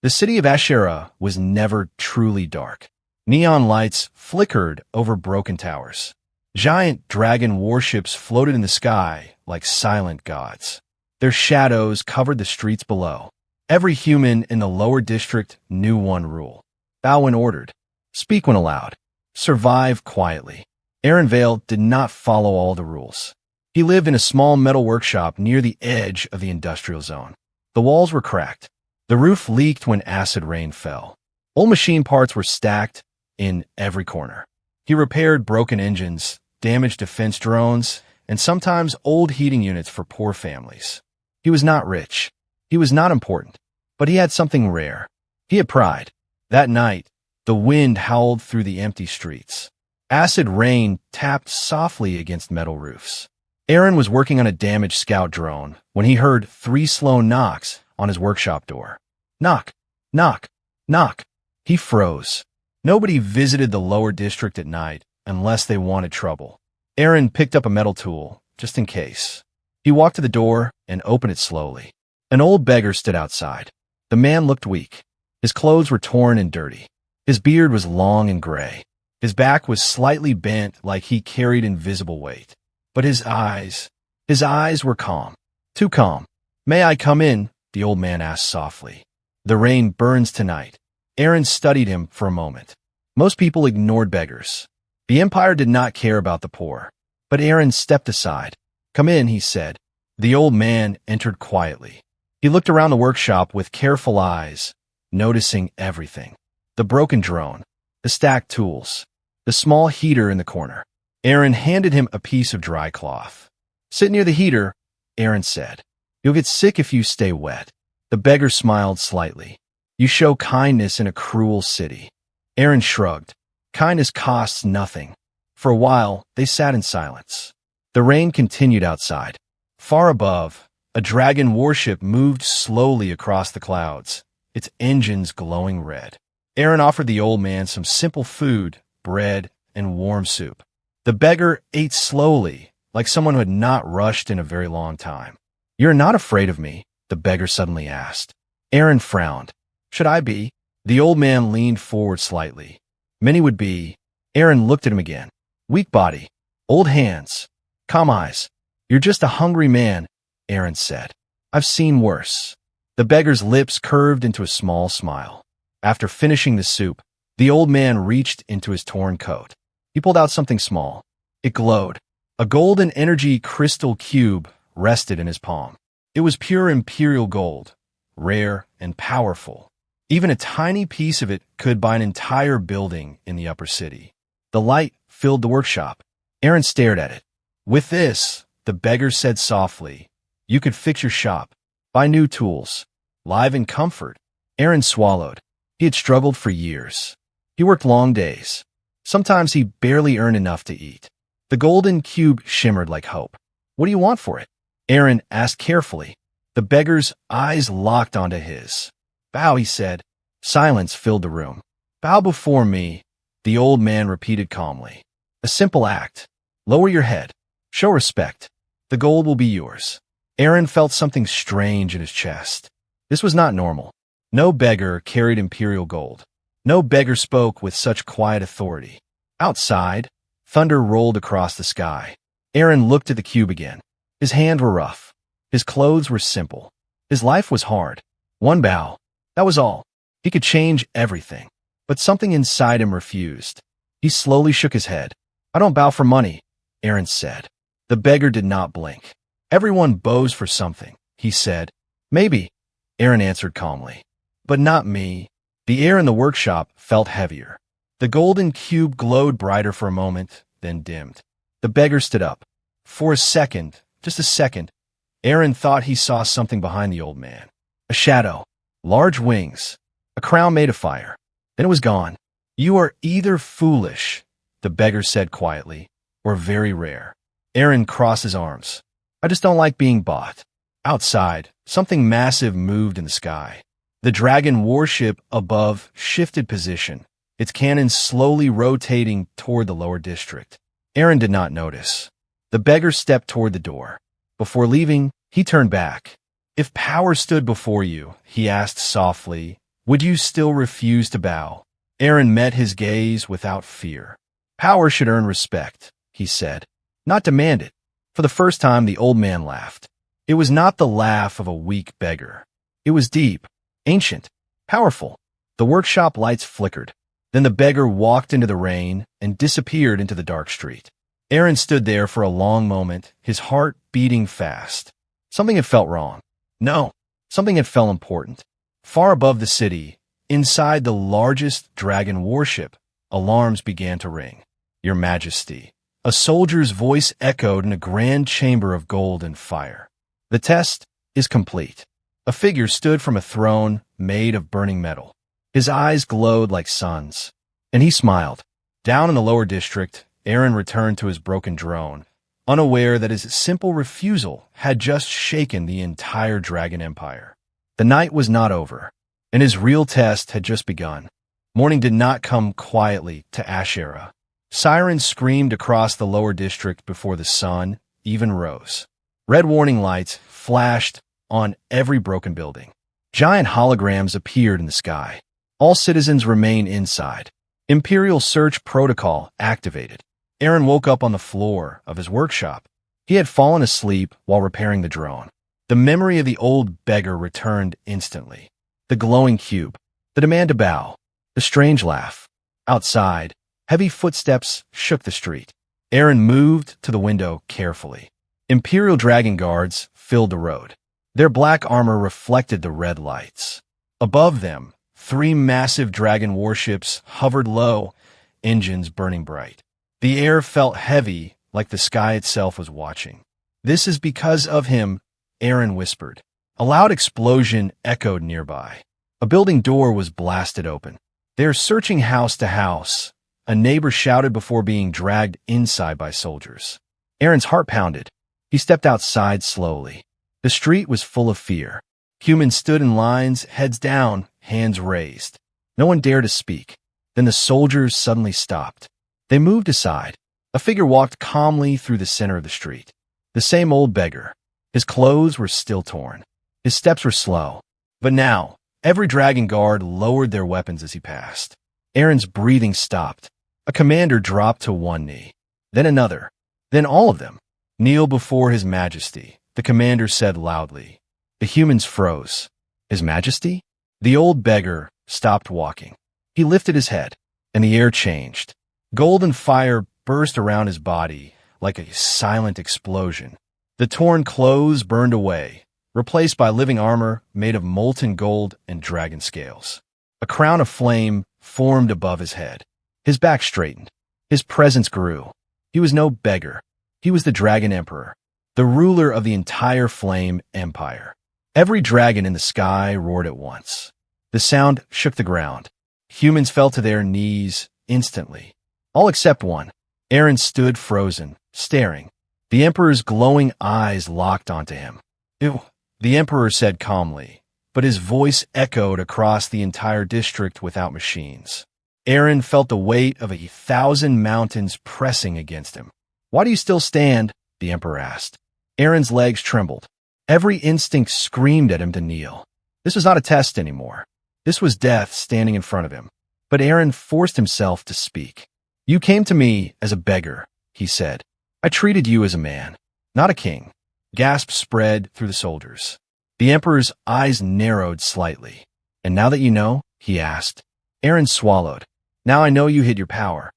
The city of Ashera was never truly dark. Neon lights flickered over broken towers. Giant dragon warships floated in the sky like silent gods. Their shadows covered the streets below. Every human in the lower district knew one rule: bow when ordered, speak when allowed, survive quietly. Aaron Vale did not follow all the rules. He lived in a small metal workshop near the edge of the industrial zone. The walls were cracked. The roof leaked when acid rain fell. Old machine parts were stacked in every corner. He repaired broken engines, damaged defense drones, and sometimes old heating units for poor families. He was not rich. He was not important. But he had something rare. He had pride. That night, the wind howled through the empty streets. Acid rain tapped softly against metal roofs. Aaron was working on a damaged scout drone when he heard 3 slow knocks on his workshop door. Knock, knock, knock. He froze. Nobody visited the lower district at night unless they wanted trouble. Aaron picked up a metal tool, just in case. He walked to the door and opened it slowly. An old beggar stood outside. The man looked weak. His clothes were torn and dirty. His beard was long and gray. His back was slightly bent like he carried invisible weight. But his eyes were calm. Too calm. "May I come in?" the old man asked softly. "The rain burns tonight." Aaron studied him for a moment. Most people ignored beggars. The empire did not care about the poor. But Aaron stepped aside. "Come in," he said. The old man entered quietly. He looked around the workshop with careful eyes, noticing everything. The broken drone, the stacked tools, the small heater in the corner. Aaron handed him a piece of dry cloth. "Sit near the heater," Aaron said. "You'll get sick if you stay wet." The beggar smiled slightly. "You show kindness in a cruel city." Aaron shrugged. Kindness costs nothing. For a while, they sat in silence. The rain continued outside. Far above, a dragon warship moved slowly across the clouds, its engines glowing red. Aaron offered the old man some simple food, bread, and warm soup. The beggar ate slowly, like someone who had not rushed in a very long time. "You're not afraid of me?" the beggar suddenly asked. Aaron frowned. "Should I be?" The old man leaned forward slightly. "Many would be." Aaron looked at him again. Weak body, old hands, calm eyes. "You're just a hungry man," Aaron said. "I've seen worse." The beggar's lips curved into a small smile. After finishing the soup, the old man reached into his torn coat. He pulled out something small. It glowed. A golden energy crystal cube rested in his palm. It was pure imperial gold, rare and powerful. Even a tiny piece of it could buy an entire building in the upper city. The light filled the workshop. Aaron stared at it. "With this," the beggar said softly, "you could fix your shop, buy new tools, live in comfort." Aaron swallowed. He had struggled for years. He worked long days. Sometimes he barely earned enough to eat. The golden cube shimmered like hope. "What do you want for it?" Aaron asked carefully. The beggar's eyes locked onto his. "Bow," he said. Silence filled the room. "Bow before me," the old man repeated calmly. "A simple act. Lower your head. Show respect. The gold will be yours." Aaron felt something strange in his chest. This was not normal. No beggar carried imperial gold. No beggar spoke with such quiet authority. Outside, thunder rolled across the sky. Aaron looked at the cube again. His hands were rough. His clothes were simple. His life was hard. One bow. That was all. He could change everything. But something inside him refused. He slowly shook his head. "I don't bow for money," Aaron said. The beggar did not blink. "Everyone bows for something," he said. "Maybe," Aaron answered calmly. "But not me." The air in the workshop felt heavier. The golden cube glowed brighter for a moment, then dimmed. The beggar stood up. For a second, just a second, Aaron thought he saw something behind the old man. A shadow, large wings, a crown made of fire. Then it was gone. "You are either foolish," the beggar said quietly, "or very rare." Aaron crossed his arms. "I just don't like being bought." Outside, something massive moved in the sky. The dragon warship above shifted position, its cannons slowly rotating toward the lower district. Aaron did not notice. The beggar stepped toward the door. Before leaving, he turned back. "If power stood before you," he asked softly, Would you still refuse to bow? Aaron met his gaze without fear. Power should earn respect, he said, not demand it. For the first time, the old man laughed. It was not the laugh of a weak beggar. It was deep, ancient, powerful. The workshop lights flickered. Then the beggar walked into the rain and disappeared into the dark street. Aaron stood there for a long moment, his heart beating fast. Something had felt wrong. No, something had felt important. Far above the city, inside the largest dragon warship, alarms began to ring. Your Majesty. A soldier's voice echoed in a grand chamber of gold and fire. The test is complete. A figure stood from a throne made of burning metal. His eyes glowed like suns, and he smiled. Down in the lower district, Aaron returned to his broken drone, unaware that his simple refusal had just shaken the entire dragon empire. The night was not over, and his real test had just begun. Morning did not come quietly to Ashera. Sirens screamed across the lower district before the sun even rose. Red warning lights flashed on every broken building. Giant holograms appeared in the sky. All citizens remain inside. Imperial search protocol activated. Aaron woke up on the floor of his workshop. He had fallen asleep while repairing the drone. The memory of the old beggar returned instantly. The glowing cube, the demand to bow, the strange laugh. Outside, heavy footsteps shook the street. Aaron moved to the window carefully. Imperial dragon guards filled the road. Their black armor reflected the red lights. Above them, 3 massive dragon warships hovered low, engines burning bright. The air felt heavy, like the sky itself was watching. This is because of him, Aaron whispered. A loud explosion echoed nearby. A building door was blasted open. They're searching house to house, a neighbor shouted before being dragged inside by soldiers. Aaron's heart pounded. He stepped outside slowly. The street was full of fear. Humans stood in lines, heads down, hands raised. No one dared to speak. Then the soldiers suddenly stopped. They moved aside. A figure walked calmly through the center of the street. The same old beggar. His clothes were still torn. His steps were slow. But now, every dragon guard lowered their weapons as he passed. Aaron's breathing stopped. A commander dropped to one knee. Then another. Then all of them. Kneel before His Majesty, the commander said loudly. The humans froze. His Majesty? The old beggar stopped walking. He lifted his head, and the air changed. Golden fire burst around his body like a silent explosion. The torn clothes burned away, replaced by living armor made of molten gold and dragon scales. A crown of flame formed above his head. His back straightened. His presence grew. He was no beggar. He was the Dragon Emperor, the ruler of the entire Flame Empire. Every dragon in the sky roared at once. The sound shook the ground. Humans fell to their knees instantly. All except one. Aaron stood frozen, staring. The Emperor's glowing eyes locked onto him. Ew, the Emperor said calmly, but his voice echoed across the entire district without machines. Aaron felt the weight of 1,000 mountains pressing against him. Why do you still stand? The Emperor asked. Aaron's legs trembled. Every instinct screamed at him to kneel. This was not a test anymore. This was death standing in front of him. But Aaron forced himself to speak. You came to me as a beggar, he said. I treated you as a man, not a king. Gasps spread through the soldiers. The Emperor's eyes narrowed slightly. And now that you know, he asked. Aaron swallowed. Now I know you hid your power.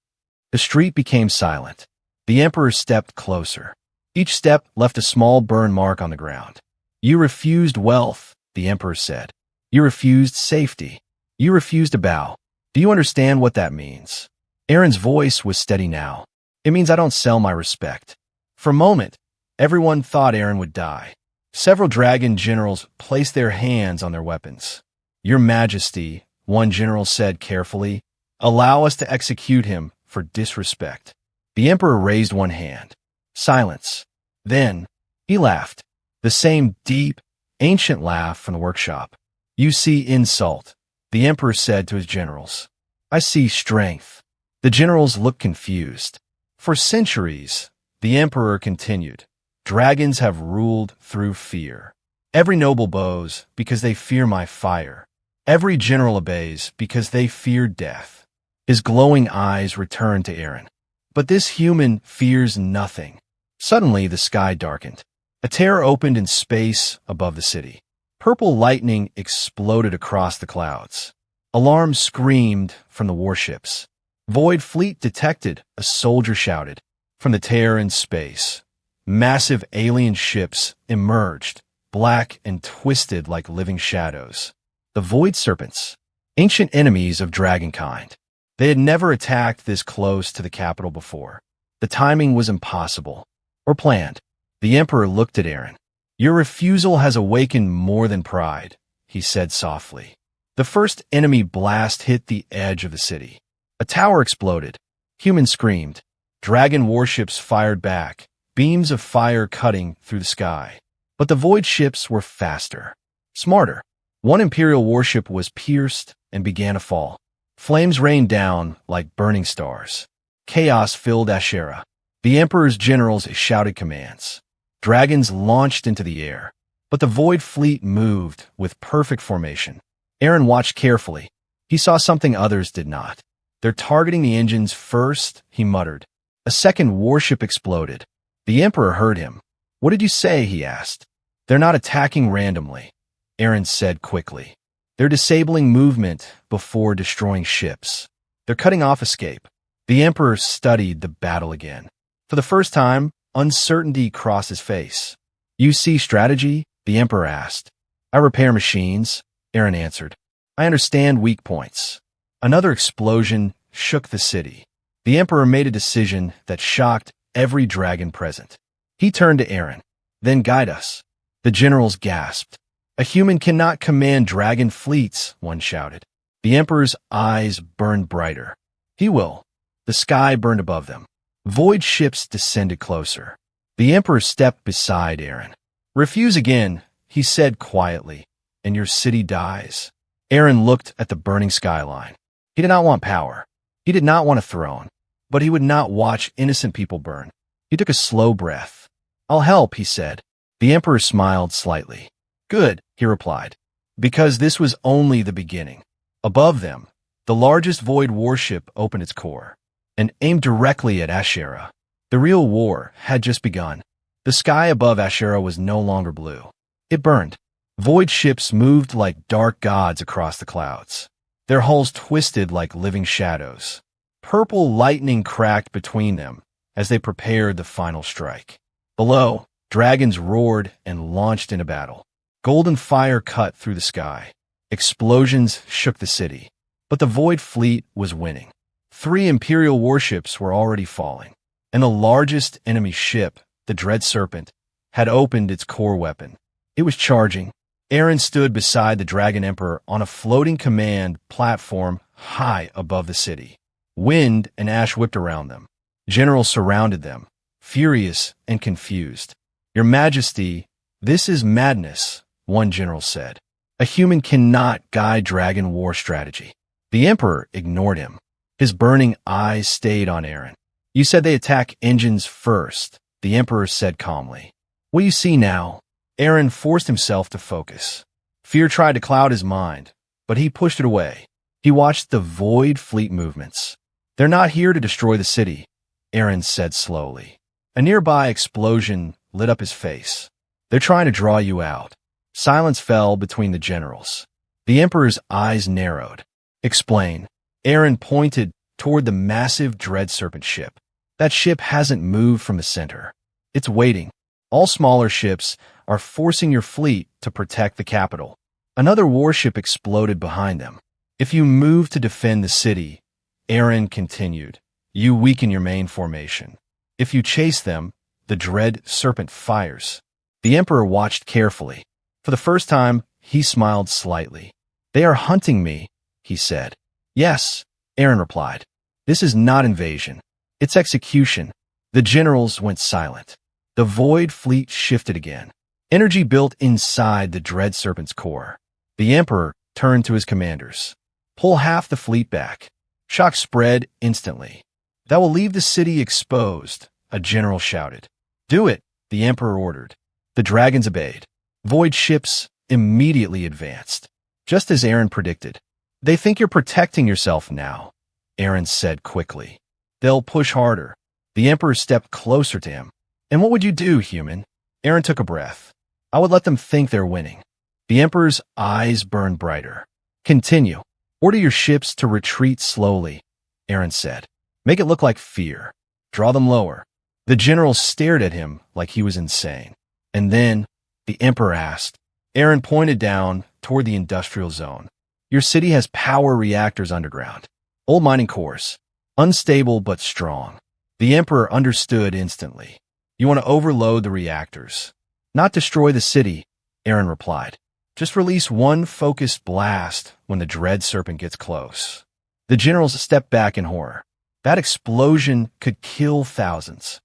The street became silent. The Emperor stepped closer. Each step left a small burn mark on the ground. You refused wealth, the Emperor said. You refused safety. You refused to bow. Do you understand what that means? Aaron's voice was steady now. It means I don't sell my respect. For a moment, everyone thought Aaron would die. Several dragon generals placed their hands on their weapons. Your Majesty, one general said carefully, allow us to execute him for disrespect. The Emperor raised one hand. Silence. Then, he laughed. The same deep, ancient laugh from the workshop. You see insult, the Emperor said to his generals. I see strength. The generals looked confused. For centuries, the Emperor continued, dragons have ruled through fear. Every noble bows because they fear my fire. Every general obeys because they fear death. His glowing eyes return to Aaron. But this human fears nothing. Suddenly, the sky darkened. A tear opened in space above the city. Purple lightning exploded across the clouds. Alarms screamed from the warships. Void Fleet detected, a soldier shouted. From the tear in space, massive alien ships emerged, black and twisted like living shadows. The Void Serpents, ancient enemies of dragonkind. They had never attacked this close to the capital before. The timing was impossible, or planned. The Emperor looked at Aaron. "Your refusal has awakened more than pride," he said softly. The first enemy blast hit the edge of the city. A tower exploded. Humans screamed. Dragon warships fired back, beams of fire cutting through the sky. But the Void ships were faster, smarter. One Imperial warship was pierced and began to fall. Flames rained down like burning stars. Chaos filled Ashera. The Emperor's generals shouted commands. Dragons launched into the air, but the Void Fleet moved with perfect formation. Aaron watched carefully. He saw something others did not. "They're targeting the engines first," he muttered. A second warship exploded. The Emperor heard him. "What did you say?" he asked. "They're not attacking randomly," Aaron said quickly. "They're disabling movement before destroying ships. They're cutting off escape." The Emperor studied the battle again. For the first time, uncertainty crossed his face. "You see strategy?" the Emperor asked. "I repair machines," Aaron answered. "I understand weak points." Another explosion shook the city. The Emperor made a decision that shocked every dragon present. He turned to Aaron. "Then guide us." The generals gasped. "A human cannot command dragon fleets," one shouted. The Emperor's eyes burned brighter. "He will." The sky burned above them. Void ships descended closer. The Emperor stepped beside Aaron. "Refuse again," he said quietly, "and your city dies." Aaron looked at the burning skyline. He did not want power. He did not want a throne, but he would not watch innocent people burn. He took a slow breath. "I'll help," he said. The Emperor smiled slightly. "Good," he replied, because this was only the beginning. Above them, the largest Void warship opened its core and aimed directly at Ashera. The real war had just begun. The sky above Ashera was no longer blue. It burned. Void ships moved like dark gods across the clouds. Their hulls twisted like living shadows. Purple lightning cracked between them as they prepared the final strike. Below, dragons roared and launched into battle. Golden fire cut through the sky. Explosions shook the city. But the Void Fleet was winning. 3 Imperial warships were already falling, and the largest enemy ship, the Dread Serpent, had opened its core weapon. It was charging. Aaron stood beside the Dragon Emperor on a floating command platform high above the city. Wind and ash whipped around them. Generals surrounded them, furious and confused. "Your Majesty, this is madness," one general said. "A human cannot guide dragon war strategy." The Emperor ignored him. His burning eyes stayed on Aaron. "You said they attack engines first," the Emperor said calmly. "What you see now?" Aaron forced himself to focus. Fear tried to cloud his mind, but he pushed it away. He watched the Void Fleet movements. "They're not here to destroy the city," Aaron said slowly. A nearby explosion lit up his face. "They're trying to draw you out." Silence fell between the generals. The Emperor's eyes narrowed. "Explain." Aaron pointed toward the massive Dread Serpent ship. "That ship hasn't moved from the center. It's waiting. All smaller ships are forcing your fleet to protect the capital." Another warship exploded behind them. "If you move to defend the city," Aaron continued, "you weaken your main formation. If you chase them, the Dread Serpent fires." The Emperor watched carefully. For the first time, he smiled slightly. "They are hunting me," he said. "Yes," Aaron replied. "This is not invasion. It's execution." The generals went silent. The Void Fleet shifted again. Energy built inside the Dread Serpent's core. The Emperor turned to his commanders. "Pull half the fleet back." Shock spread instantly. "That will leave the city exposed," a general shouted. "Do it," the Emperor ordered. The dragons obeyed. Void ships immediately advanced. just as Aaron predicted. They think you're protecting yourself now, Aaron said quickly. They'll push harder. The Emperor stepped closer to him. And what would you do, human? Aaron took a breath. I would let them think they're winning. The Emperor's eyes burned brighter. Continue. Order your ships to retreat slowly, Aaron said. Make it look like fear. Draw them lower. The general stared at him like he was insane. And then the Emperor asked. Aaron pointed down toward the industrial zone. Your city has power reactors underground. Old mining cores. Unstable but strong. The Emperor understood instantly. You want to overload the reactors. Not destroy the city, Aaron replied. Just release one focused blast when the dread serpent gets close. The generals stepped back in horror. That explosion could kill thousands.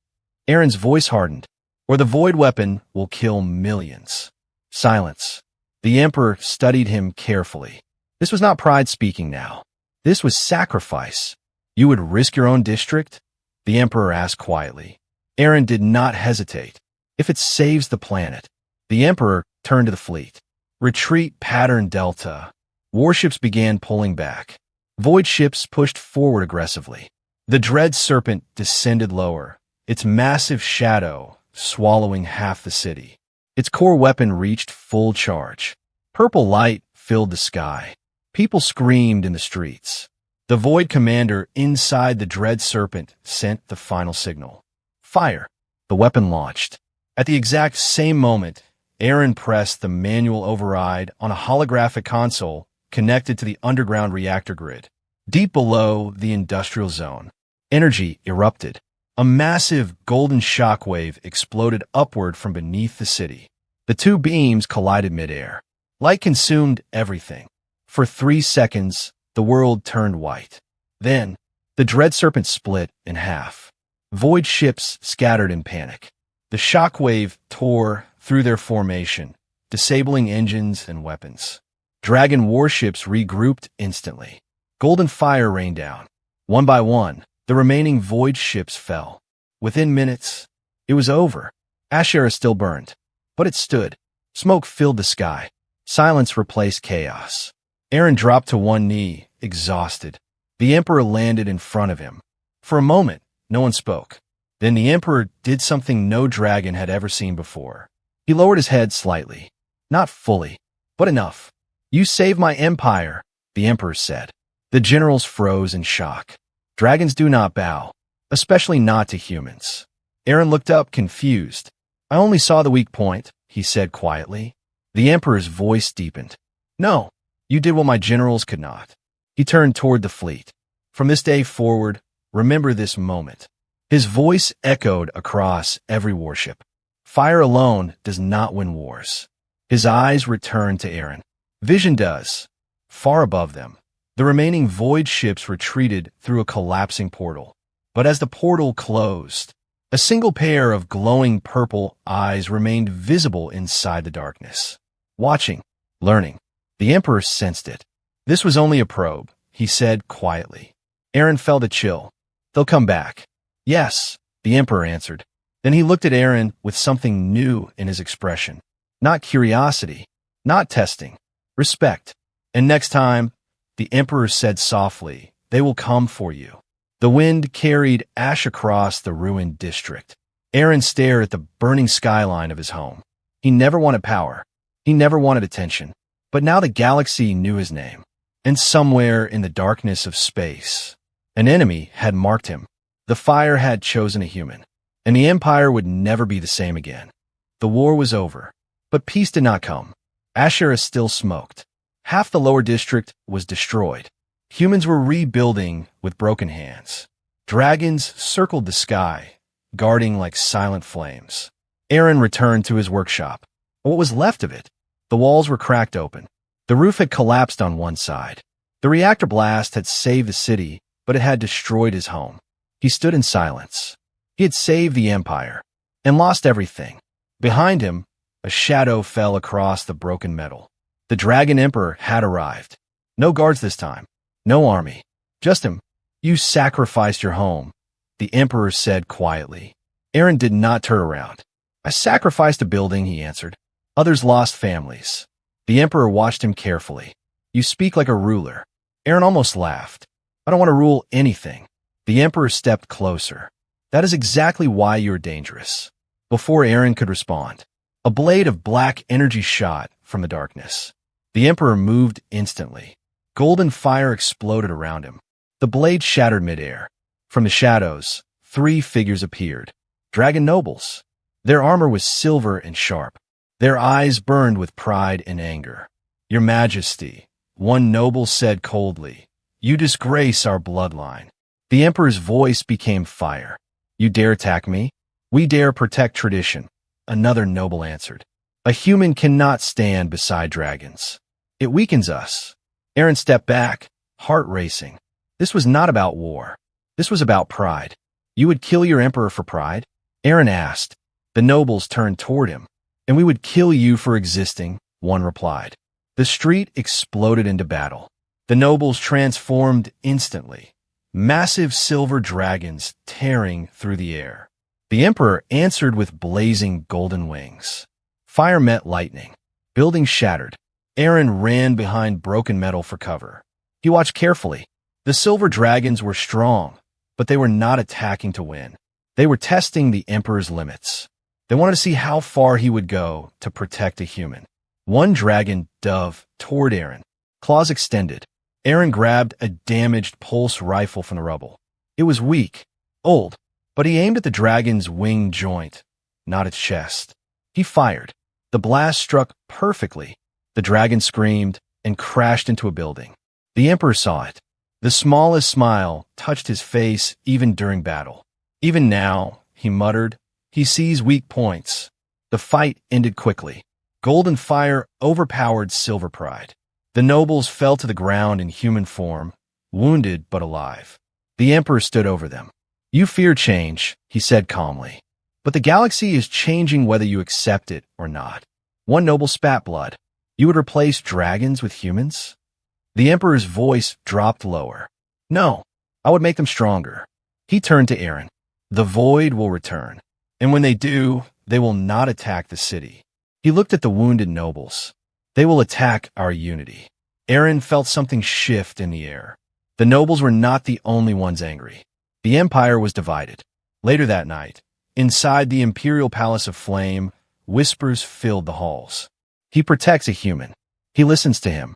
Aaron's voice hardened. Or the void weapon will kill millions. Silence. The Emperor studied him carefully. This was not pride speaking now. This was sacrifice. You would risk your own district? The Emperor asked quietly. Aaron did not hesitate. If it saves the planet. The Emperor turned to the fleet. Retreat pattern Delta. Warships began pulling back. Void ships pushed forward aggressively. The dread serpent descended lower, its massive shadow swallowing half the city. Its core weapon reached full charge. Purple light filled the sky. People screamed in the streets. The Void Commander inside the dread serpent sent the final signal. Fire. The weapon launched. At the exact same moment, Aaron pressed the manual override on a holographic console connected to the underground reactor grid. Deep below the industrial zone, energy erupted. A massive golden shockwave exploded upward from beneath the city. The two beams collided midair. Light consumed everything. For 3 seconds, the world turned white. Then, the dread serpent split in half. Void ships scattered in panic. The shockwave tore through their formation, disabling engines and weapons. Dragon warships regrouped instantly. Golden fire rained down. One by one, the remaining void ships fell. Within minutes, it was over. Ashera still burned, but it stood. Smoke filled the sky. Silence replaced chaos. Aaron dropped to one knee, exhausted. The Emperor landed in front of him. For a moment, no one spoke. Then the Emperor did something no dragon had ever seen before. He lowered his head slightly. Not fully, but enough. You saved my empire, the Emperor said. The generals froze in shock. Dragons do not bow, especially not to humans. Aaron looked up, confused. I only saw the weak point, he said quietly. The Emperor's voice deepened. No, you did what my generals could not. He turned toward the fleet. From this day forward, remember this moment. His voice echoed across every warship. Fire alone does not win wars. His eyes returned to Aaron. Vision does. Far above them, the remaining void ships retreated through a collapsing portal. But as the portal closed, a single pair of glowing purple eyes remained visible inside the darkness. Watching, learning. The Emperor sensed it. This was only a probe, he said quietly. Aaron felt a chill. They'll come back. Yes, the Emperor answered. Then he looked at Aaron with something new in his expression. Not curiosity, not testing, respect. And next time, the Emperor said softly, they will come for you. The wind carried ash across the ruined district. Aaron stared at the burning skyline of his home. He never wanted power. He never wanted attention. But now the galaxy knew his name. And somewhere in the darkness of space, an enemy had marked him. The fire had chosen a human. And the Empire would never be the same again. The war was over. But peace did not come. Ashera still smoked. Half the lower district was destroyed. Humans were rebuilding with broken hands. Dragons circled the sky, guarding like silent flames. Aaron returned to his workshop. What was left of it? The walls were cracked open. The roof had collapsed on one side. The reactor blast had saved the city, but it had destroyed his home. He stood in silence. He had saved the Empire and lost everything. Behind him, a shadow fell across the broken metal. The Dragon Emperor had arrived. No guards this time. No army. Just him. You sacrificed your home, the Emperor said quietly. Aaron did not turn around. I sacrificed a building, he answered. Others lost families. The Emperor watched him carefully. You speak like a ruler. Aaron almost laughed. I don't want to rule anything. The Emperor stepped closer. That is exactly why you're dangerous. Before Aaron could respond, a blade of black energy shot from the darkness. The Emperor moved instantly. Golden fire exploded around him. The blade shattered midair. From the shadows, 3 figures appeared. Dragon nobles. Their armor was silver and sharp. Their eyes burned with pride and anger. Your Majesty, one noble said coldly, you disgrace our bloodline. The Emperor's voice became fire. You dare attack me? We dare protect tradition. Another noble answered. A human cannot stand beside dragons. It weakens us. Aaron stepped back, heart racing. This was not about war. This was about pride. You would kill your emperor for pride? Aaron asked. The nobles turned toward him. And we would kill you for existing, one replied. The street exploded into battle. The nobles transformed instantly. Massive silver dragons tearing through the air. The emperor answered with blazing golden wings. Fire met lightning. Buildings shattered. Aaron ran behind broken metal for cover. He watched carefully. The silver dragons were strong, but they were not attacking to win. They were testing the emperor's limits. They wanted to see how far he would go to protect a human. One dragon dove toward Aaron, claws extended. Aaron grabbed a damaged pulse rifle from the rubble. It was weak, old, but he aimed at the dragon's wing joint, not its chest. He fired. The blast struck perfectly. The dragon screamed and crashed into a building. The emperor saw it. The smallest smile touched his face even during battle. Even now, he muttered, he sees weak points. The fight ended quickly. Golden fire overpowered silver pride. The nobles fell to the ground in human form, wounded but alive. The emperor stood over them. You fear change, he said calmly. But the galaxy is changing whether you accept it or not. One noble spat blood. You would replace dragons with humans? The emperor's voice dropped lower. No, I would make them stronger. He turned to Aaron. The void will return. And when they do, they will not attack the city. He looked at the wounded nobles. They will attack our unity. Aaron felt something shift in the air. The nobles were not the only ones angry. The empire was divided. Later that night, inside the imperial palace of flame, whispers filled the halls. He protects a human. He listens to him.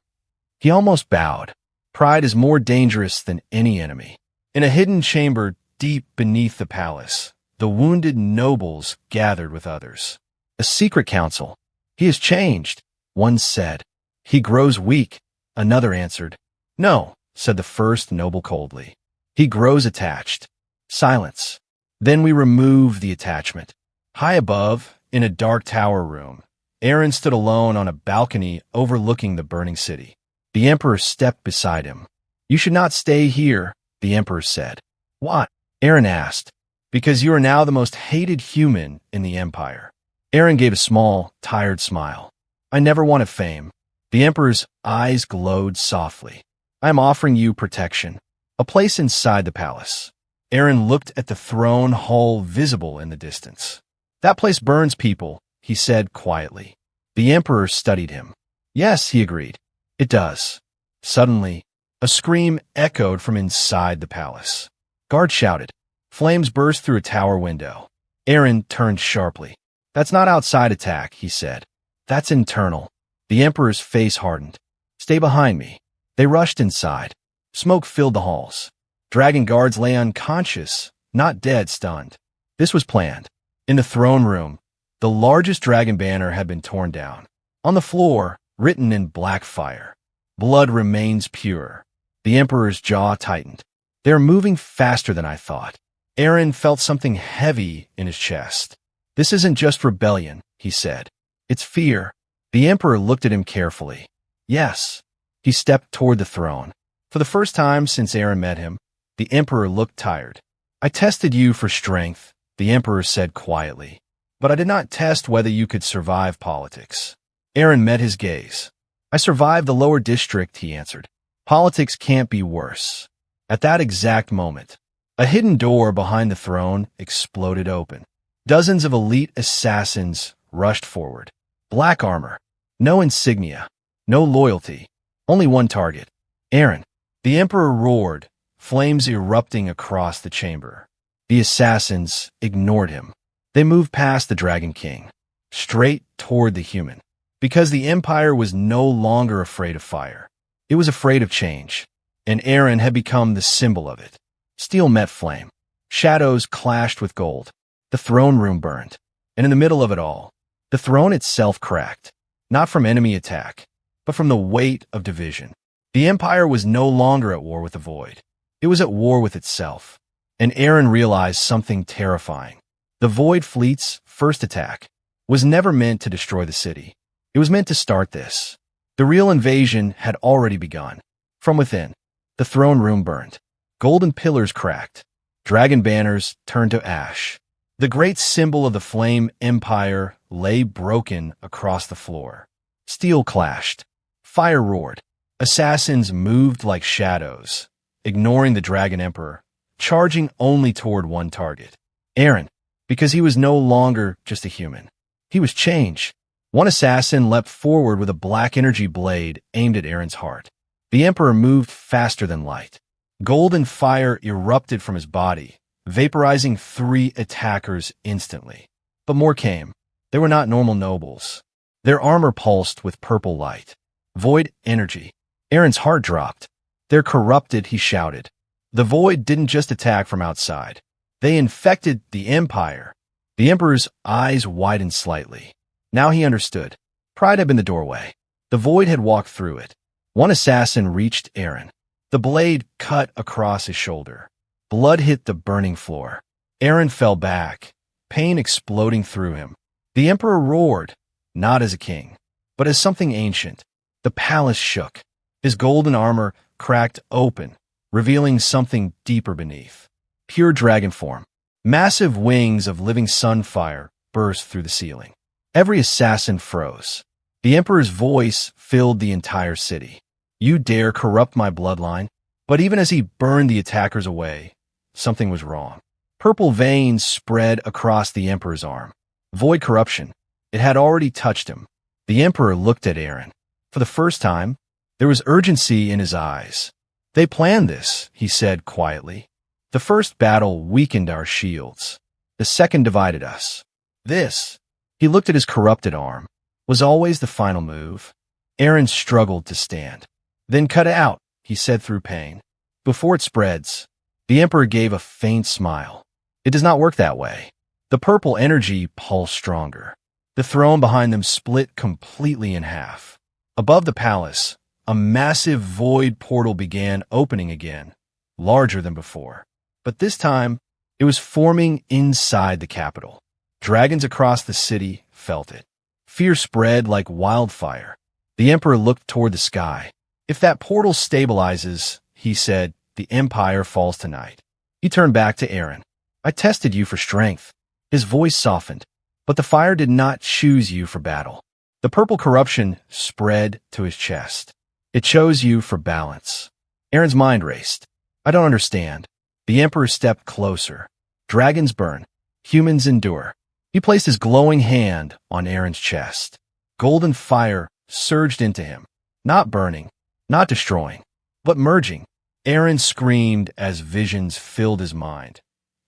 He almost bowed. Pride is more dangerous than any enemy. In a hidden chamber deep beneath the palace, the wounded nobles gathered with others. A secret council. He has changed, one said. He grows weak, another answered. No, said the first noble coldly. He grows attached. Silence. Then we remove the attachment. High above, in a dark tower room, Aaron stood alone on a balcony overlooking the burning city. The emperor stepped beside him. You should not stay here, the emperor said. Why? Aaron asked. Because you are now the most hated human in the empire. Aaron gave a small, tired smile. I never wanted fame. The emperor's eyes glowed softly. I am offering you protection. A place inside the palace. Aaron looked at the throne hall visible in the distance. That place burns people, he said quietly. The emperor studied him. Yes, he agreed. It does. Suddenly, a scream echoed from inside the palace. Guards shouted. Flames burst through a tower window. Aaron turned sharply. That's not outside attack, he said. That's internal. The emperor's face hardened. Stay behind me. They rushed inside. Smoke filled the halls. Dragon guards lay unconscious, not dead, stunned. This was planned. In the throne room, the largest dragon banner had been torn down. On the floor, written in black fire, blood remains pure. The emperor's jaw tightened. They're moving faster than I thought. Aaron felt something heavy in his chest. This isn't just rebellion, he said. It's fear. The emperor looked at him carefully. Yes. He stepped toward the throne. For the first time since Aaron met him, the emperor looked tired. I tested you for strength, the emperor said quietly. But I did not test whether you could survive politics. Aaron met his gaze. I survived the lower district, he answered. Politics can't be worse. At that exact moment, a hidden door behind the throne exploded open. Dozens of elite assassins rushed forward. Black armor, no insignia, no loyalty, Only one target. Aaron. The Emperor roared, flames erupting across the chamber. The assassins ignored him. They moved past the Dragon King, straight toward the human. Because the Empire was no longer afraid of fire. It was afraid of change, and Aaron had become the symbol of it. Steel met flame. Shadows clashed with gold. The throne room burned, and in the middle of it all, the throne itself cracked, not from enemy attack, but from the weight of division. The Empire was no longer at war with the Void. It was at war with itself, and Aaron realized something terrifying. The Void Fleet's first attack was never meant to destroy the city. It was meant to start this. The real invasion had already begun. From within, the throne room burned. Golden pillars cracked. Dragon banners turned to ash. The great symbol of the Flame Empire lay broken across the floor. Steel clashed. Fire roared. Assassins moved like shadows, ignoring the Dragon Emperor, charging only toward one target. Aaron, because he was no longer just a human. He was change. One assassin leapt forward with a black energy blade aimed at Aaron's heart. The Emperor moved faster than light. Golden fire erupted from his body, vaporizing 3 attackers instantly. But more came. They were not normal nobles. Their armor pulsed with purple light. Void energy. Aaron's heart dropped. They're corrupted, he shouted. The Void didn't just attack from outside. They infected the Empire. The Emperor's eyes widened slightly. Now he understood. Pride had been the doorway. The Void had walked through it. One assassin reached Aaron. The blade cut across his shoulder. Blood hit the burning floor. Aaron fell back, pain exploding through him. The Emperor roared, not as a king, but as something ancient. The palace shook. His golden armor cracked open, revealing something deeper beneath. Pure dragon form. Massive wings of living sunfire burst through the ceiling. Every assassin froze. The Emperor's voice filled the entire city. You dare corrupt my bloodline? But even as he burned the attackers away, something was wrong. Purple veins spread across the Emperor's arm. Void corruption. It had already touched him. The Emperor looked at Aaron. For the first time, there was urgency in his eyes. They planned this, he said quietly. The first battle weakened our shields. The second divided us. This, he looked at his corrupted arm, was always the final move. Aaron struggled to stand. Then cut it out, he said through pain. Before it spreads. The Emperor gave a faint smile. It does not work that way. The purple energy pulsed stronger. The throne behind them split completely in half. Above the palace, a massive void portal began opening again, larger than before. But this time, it was forming inside the capital. Dragons across the city felt it. Fear spread like wildfire. The Emperor looked toward the sky. If that portal stabilizes, he said, the Empire falls tonight. He turned back to Aaron. I tested you for strength. His voice softened. But the fire did not choose you for battle. The purple corruption spread to his chest. It chose you for balance. Aaron's mind raced. I don't understand. The Emperor stepped closer. Dragons burn. Humans endure. He placed his glowing hand on Aaron's chest. Golden fire surged into him. Not burning, not destroying, but merging. Aaron screamed as visions filled his mind.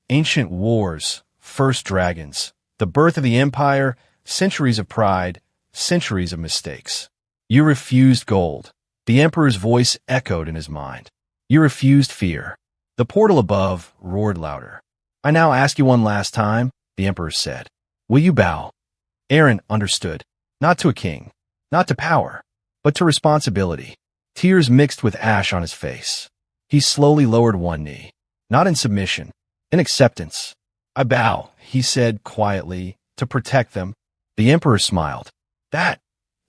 Ancient wars, first dragons, the birth of the Empire, centuries of pride, centuries of mistakes. You refused gold. The Emperor's voice echoed in his mind. You refused fear. The portal above roared louder. I now ask you one last time, the Emperor said. Will you bow? Aaron understood. Not to a king, not to power, but to responsibility. Tears mixed with ash on his face. He slowly lowered one knee. Not in submission, in acceptance. I bow, he said quietly, to protect them. The Emperor smiled. That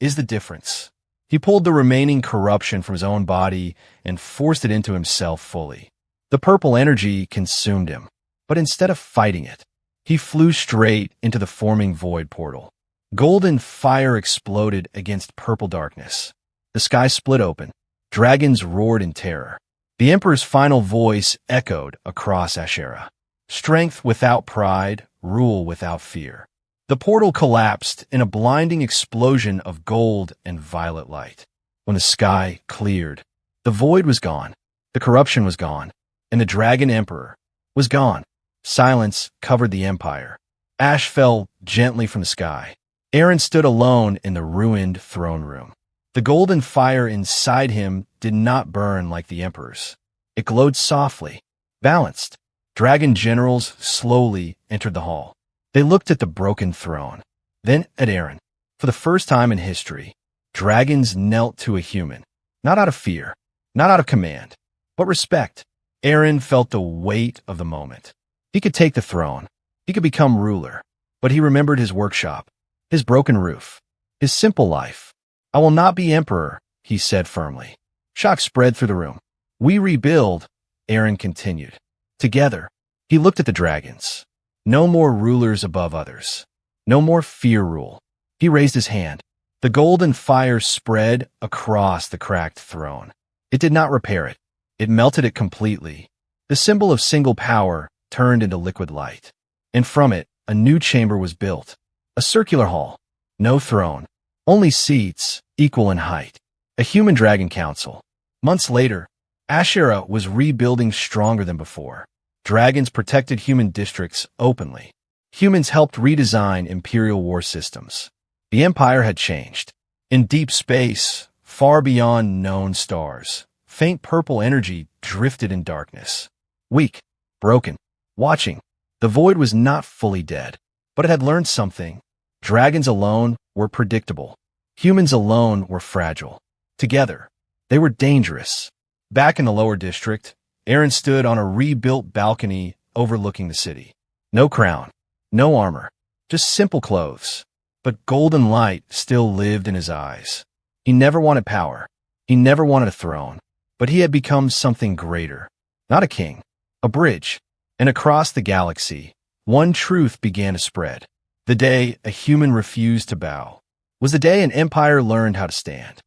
is the difference. He pulled the remaining corruption from his own body and forced it into himself fully. The purple energy consumed him, but instead of fighting it, he flew straight into the forming void portal. Golden fire exploded against purple darkness. The sky split open. Dragons roared in terror. The Emperor's final voice echoed across Ashera. Strength without pride, rule without fear. The portal collapsed in a blinding explosion of gold and violet light. when the sky cleared. The void was gone, the corruption was gone, and the Dragon Emperor was gone. Silence covered the empire. Ash fell gently from the sky. Aaron stood alone in the ruined throne room. The golden fire inside him did not burn like the Emperor's. It glowed softly, balanced. Dragon generals slowly entered the hall. They looked at the broken throne, then at Aaron. For the first time in history, dragons knelt to a human, not out of fear, not out of command, but respect. Aaron felt the weight of the moment. He could take the throne. He could become ruler. But he remembered his workshop, his broken roof, his simple life. "I will not be emperor," he said firmly. Shock spread through the room. "We rebuild," Aaron continued. Together, he looked at the dragons. No more rulers above others. No more fear rule. He raised his hand. The golden fire spread across the cracked throne. It did not repair it. It melted it completely. The symbol of single power turned into liquid light. And from it, a new chamber was built. A circular hall. No throne. Only seats, equal in height. A human dragon council. Months later, Ashera was rebuilding stronger than before. Dragons protected human districts openly. Humans helped redesign imperial war systems. The empire had changed. In deep space, far beyond known stars, faint purple energy drifted in darkness. Weak, broken, watching. The void was not fully dead, but it had learned something. Dragons alone were predictable. Humans alone were fragile. Together, they were dangerous. Back in the lower district, Aaron stood on a rebuilt balcony overlooking the city. No crown, no armor, just simple clothes. But golden light still lived in his eyes. He never wanted power. He never wanted a throne. But he had become something greater. Not a king, a bridge. And across the galaxy, one truth began to spread. The day a human refused to bow was the day an empire learned how to stand.